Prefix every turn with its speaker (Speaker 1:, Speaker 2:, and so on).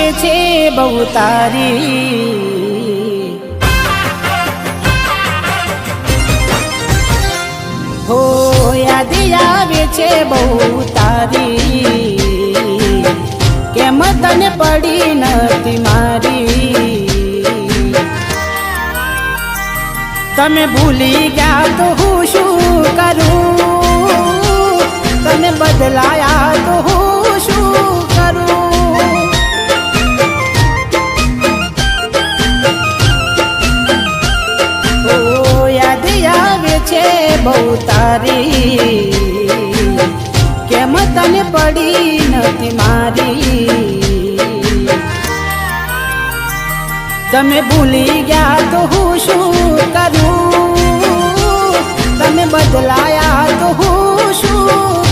Speaker 1: આવે છે બહુ તારી, હો યાદ આવે છે બહુ તારી, કેમ તને પડી નથી મારી। તમે ભૂલી ગયા તો હું શું કરું, તમે બદલાયા તો હું શું કરું। ઓ યાદ આવે છે બહુ તારી, કેમ તને પડી નથી મારી। તમે ભૂલી ગયા તો હું શું કરું, તમે બદલાયા તો હું શું